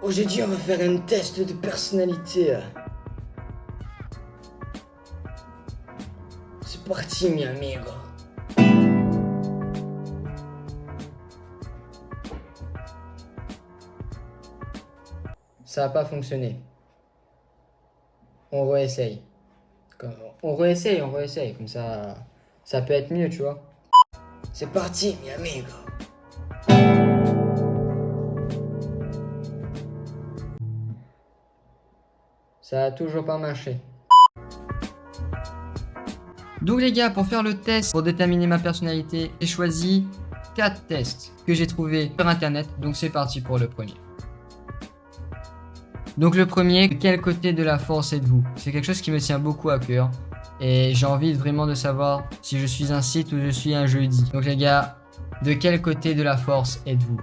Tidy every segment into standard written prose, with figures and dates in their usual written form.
Aujourd'hui, on va faire un test de personnalité. C'est parti, mi amigo. Ça n'a pas fonctionné. On réessaye. On réessaye. Comme ça peut être mieux, tu vois. C'est parti, mi amigo. Ça a toujours pas marché. Donc les gars, pour faire le test, pour déterminer ma personnalité, j'ai choisi 4 tests que j'ai trouvés sur internet. Donc c'est parti pour le premier. Donc le premier, de quel côté de la force êtes-vous? C'est quelque chose qui me tient beaucoup à cœur. Et j'ai envie vraiment de savoir si je suis un Sith ou je suis un Jedi. Donc les gars, de quel côté de la force êtes-vous?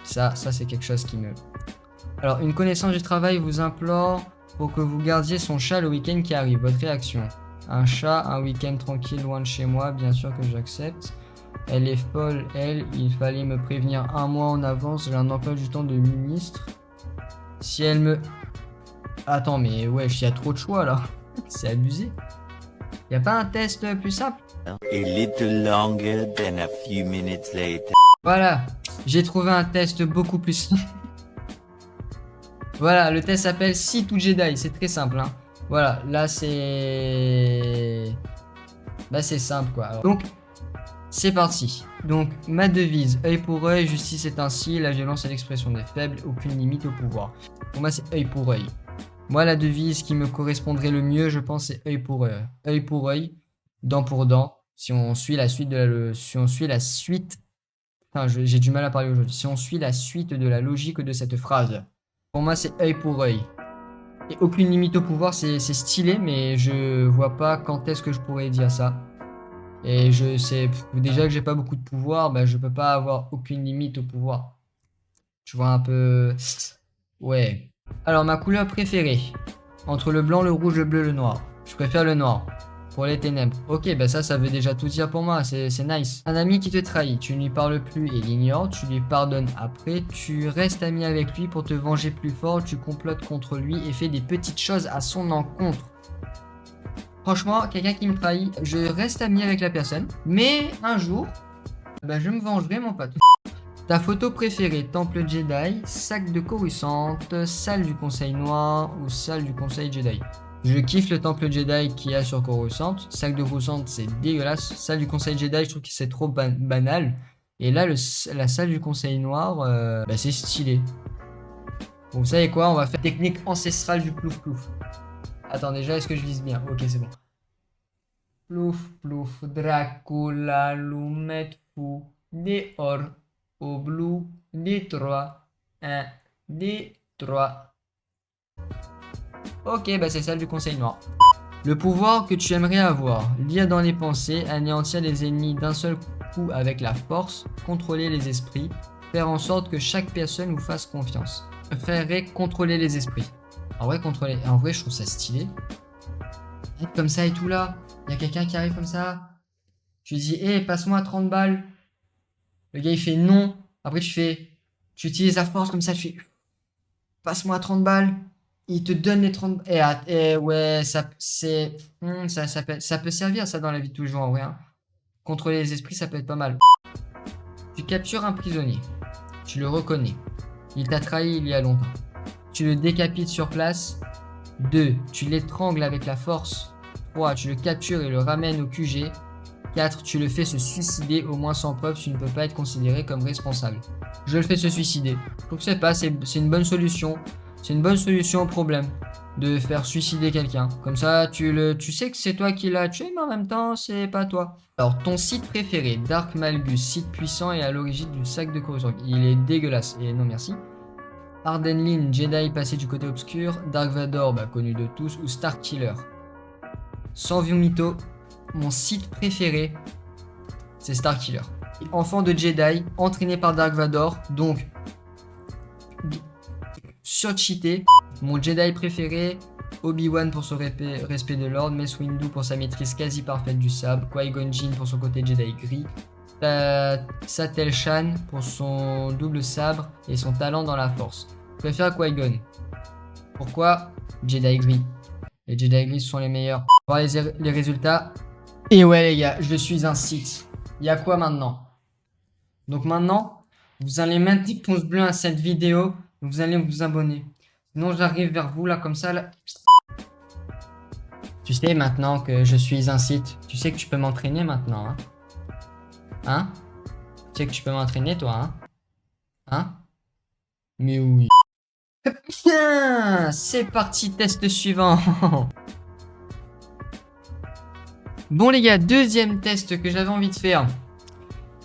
Ça c'est quelque chose qui me... Alors, une connaissance du travail vous implore pour que vous gardiez son chat le week-end qui arrive. Votre réaction? Un chat, un week-end tranquille loin de chez moi, bien sûr que j'accepte. Elle est folle, elle. Il fallait me prévenir un mois en avance. J'ai un emploi du temps de ministre. Si elle me... Attends, mais wesh, il y a trop de choix là. C'est abusé. Y a pas un test plus simple? A little longer than a few minutes later. Voilà, j'ai trouvé un test beaucoup plus simple. Voilà, le test s'appelle Sith ou Jedi, c'est très simple, hein. Voilà, là c'est... Là c'est simple quoi. Alors, donc, c'est parti. Donc, ma devise, œil pour œil, justice est ainsi, la violence est l'expression des faibles, aucune limite au pouvoir. Pour moi, c'est œil pour œil. Moi, la devise qui me correspondrait le mieux, je pense, c'est œil pour œil. Œil pour œil, dent pour dent. Si on suit la suite de la... Si on suit la suite... Enfin, j'ai du mal à parler aujourd'hui. Si on suit la suite de la logique de cette phrase. Pour moi, c'est œil pour œil. Et aucune limite au pouvoir, c'est stylé, mais je vois pas quand est-ce que je pourrais dire ça. Et je sais déjà que j'ai pas beaucoup de pouvoir, bah je peux pas avoir aucune limite au pouvoir. Tu vois un peu... Ouais. Alors, ma couleur préférée. Entre le blanc, le rouge, le bleu, le noir. Je préfère le noir. Pour les ténèbres. Ok, bah ça veut déjà tout dire pour moi, c'est nice. Un ami qui te trahit, tu ne lui parles plus et l'ignores, tu lui pardonnes après, tu restes ami avec lui pour te venger plus fort, tu complotes contre lui et fais des petites choses à son encontre. Franchement, quelqu'un qui me trahit, je reste ami avec la personne, mais un jour, bah je me vengerai mon pote. Ta photo préférée, temple Jedi, sac de Coruscant, salle du conseil noir ou salle du conseil Jedi? Je kiffe le temple Jedi qu'il y a sur Coruscant. Sac de Coruscant, c'est dégueulasse. Salle du conseil Jedi, je trouve que c'est trop banal. Et là, la salle du conseil noir, bah, c'est stylé. Bon, vous savez quoi? On va faire technique ancestrale du plouf plouf. Attends, déjà, est-ce que je vise bien? Ok, c'est bon. Plouf plouf, Dracula, Lumet fou, dehors, au bleu, Détroit, 1, 2, 3. Ok, bah c'est celle du conseil noir. Le pouvoir que tu aimerais avoir, lire dans les pensées, anéantir les ennemis d'un seul coup avec la force, contrôler les esprits, faire en sorte que chaque personne vous fasse confiance. Je préférerais contrôler les esprits. En vrai, je trouve ça stylé. Comme ça et tout là, il y a quelqu'un qui arrive comme ça. Tu dis, hé, passe-moi 30 balles. Le gars il fait non. Après tu utilises la force comme ça, tu fais, passe-moi 30 balles. Il te donne les 30... Et ouais, ça peut servir ça dans la vie de tous les jours en vrai. Hein. Contrôler les esprits, ça peut être pas mal. Tu captures un prisonnier. Tu le reconnais. Il t'a trahi il y a longtemps. Tu le décapites sur place. 2. Tu l'étrangles avec la force. 3. Tu le captures et le ramènes au QG. 4. Tu le fais se suicider. Au moins sans preuve, tu ne peux pas être considéré comme responsable. Je le fais se suicider. Je trouve que c'est une bonne solution. C'est une bonne solution au problème de faire suicider quelqu'un. Comme ça, tu sais que c'est toi qui l'as tué, mais en même temps, c'est pas toi. Alors, ton site préféré, Dark Malgus, site puissant et à l'origine du sac de Coruscant. Il est dégueulasse et non merci. Arden Lyn, Jedi passé du côté obscur. Dark Vador, bah, connu de tous. Ou Starkiller. Sans vue mytho, mon site préféré, c'est Starkiller. Enfant de Jedi, entraîné par Dark Vador, donc... surcheaté. Mon Jedi préféré, Obi-Wan pour son respect de l'ordre, Mace Windu pour sa maîtrise quasi parfaite du sabre, Qui-Gon Jinn pour son côté Jedi gris, Satel Shan pour son double sabre et son talent dans la force. Je préfère Qui-Gon. Pourquoi? Jedi gris. Les Jedi gris sont les meilleurs. On va voir les résultats. Et ouais les gars, je suis un Sith. Il y a quoi maintenant? Donc maintenant, vous allez mettre des pouces bleus à cette vidéo. Vous allez vous abonner. Sinon j'arrive vers vous là comme ça là. Tu sais maintenant que je suis un Sith. Tu sais que tu peux m'entraîner maintenant, hein? Hein? Tu sais que tu peux m'entraîner toi, hein? Hein? Mais oui. Bien, c'est parti, test suivant. Bon les gars, deuxième test que j'avais envie de faire.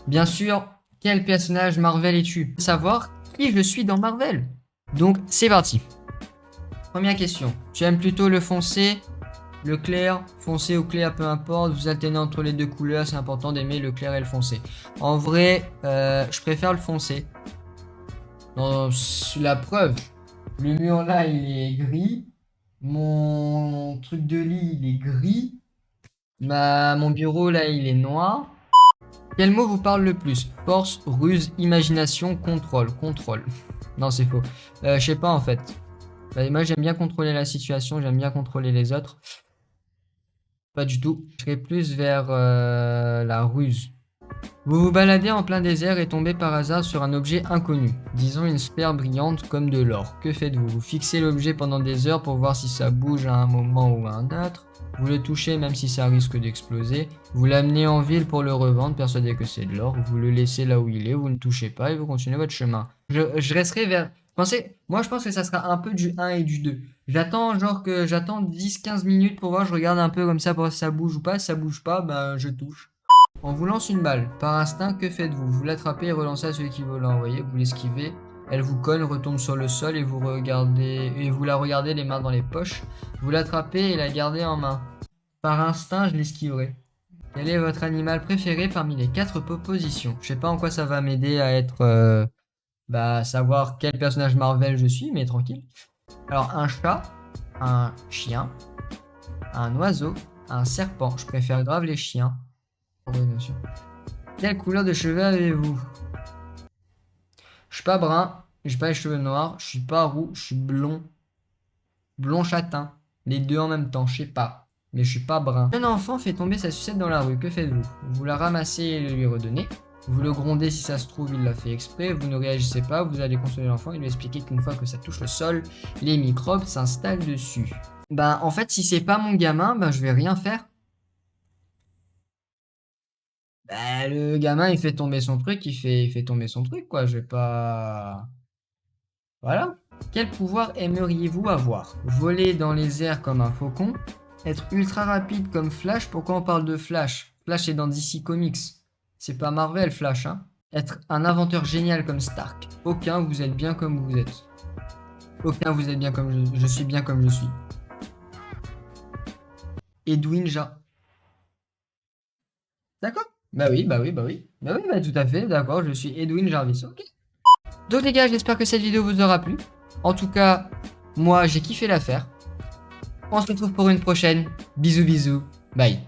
Bien sûr, quel personnage Marvel es-tu? Savoir qui je suis dans Marvel. Donc, c'est parti. Première question. Tu aimes plutôt le foncé, le clair, foncé ou clair, peu importe. Vous alternez entre les deux couleurs, c'est important d'aimer le clair et le foncé. En vrai, je préfère le foncé. Non, la preuve. Le mur là, il est gris. Mon truc de lit, il est gris. Mon bureau là, il est noir. Quel mot vous parle le plus? Force, ruse, imagination, contrôle. Contrôle. Non, c'est faux. Je sais pas en fait. Bah, moi, j'aime bien contrôler la situation, j'aime bien contrôler les autres. Pas du tout. Je serais plus vers la ruse. Vous vous baladez en plein désert et tombez par hasard sur un objet inconnu, disons une sphère brillante comme de l'or. Que faites-vous? Vous fixez l'objet pendant des heures pour voir si ça bouge à un moment ou à un autre. Vous le touchez même si ça risque d'exploser. Vous l'amenez en ville pour le revendre, persuadé que c'est de l'or. Vous le laissez là où il est, vous ne touchez pas et vous continuez votre chemin. Je resterai vers... Moi je pense que ça sera un peu du 1 et du 2. J'attends 10-15 minutes pour voir, je regarde un peu comme ça pour voir si ça bouge ou pas. Si ça bouge pas, ben je touche. On vous lance une balle. Par instinct, que faites-vous? Vous l'attrapez et relancez à celui qui vous l'a envoyé. Vous l'esquivez. Elle vous cogne, retombe sur le sol et vous la regardez les mains dans les poches. Vous l'attrapez et la gardez en main. Par instinct, je l'esquiverai. Quel est votre animal préféré parmi les 4 propositions? Je sais pas en quoi ça va m'aider à être... savoir quel personnage Marvel je suis, mais tranquille. Alors, un chat, un chien, un oiseau, un serpent. Je préfère grave les chiens. Oui, bien sûr. Quelle couleur de cheveux avez-vous? Je suis pas brun, j'ai pas les cheveux noirs, je suis pas roux, je suis blond. Blond châtain. Les deux en même temps, je sais pas. Mais je suis pas brun. Un enfant fait tomber sa sucette dans la rue, que faites-vous? Vous la ramassez et le lui redonnez. Vous le grondez si ça se trouve, il l'a fait exprès. Vous ne réagissez pas, vous allez consoler l'enfant et lui expliquer qu'une fois que ça touche le sol, les microbes s'installent dessus. En fait, si c'est pas mon gamin, je vais rien faire. Le gamin, il fait tomber son truc, il fait tomber son truc, quoi. Je vais pas... Voilà. Quel pouvoir aimeriez-vous avoir? Voler dans les airs comme un faucon? Être ultra rapide comme Flash? Pourquoi on parle de Flash? Flash est dans DC Comics. C'est pas Marvel, Flash, hein. Être un inventeur génial comme Stark? Aucun, vous êtes bien comme vous êtes. Aucun, vous êtes bien comme je suis bien comme je suis. Edwin Ja. D'accord? Bah oui, tout à fait, d'accord, je suis Edwin Jarvis, ok. Donc les gars, j'espère que cette vidéo vous aura plu. En tout cas, moi j'ai kiffé la faire. On se retrouve pour une prochaine. Bisous bisous, bye.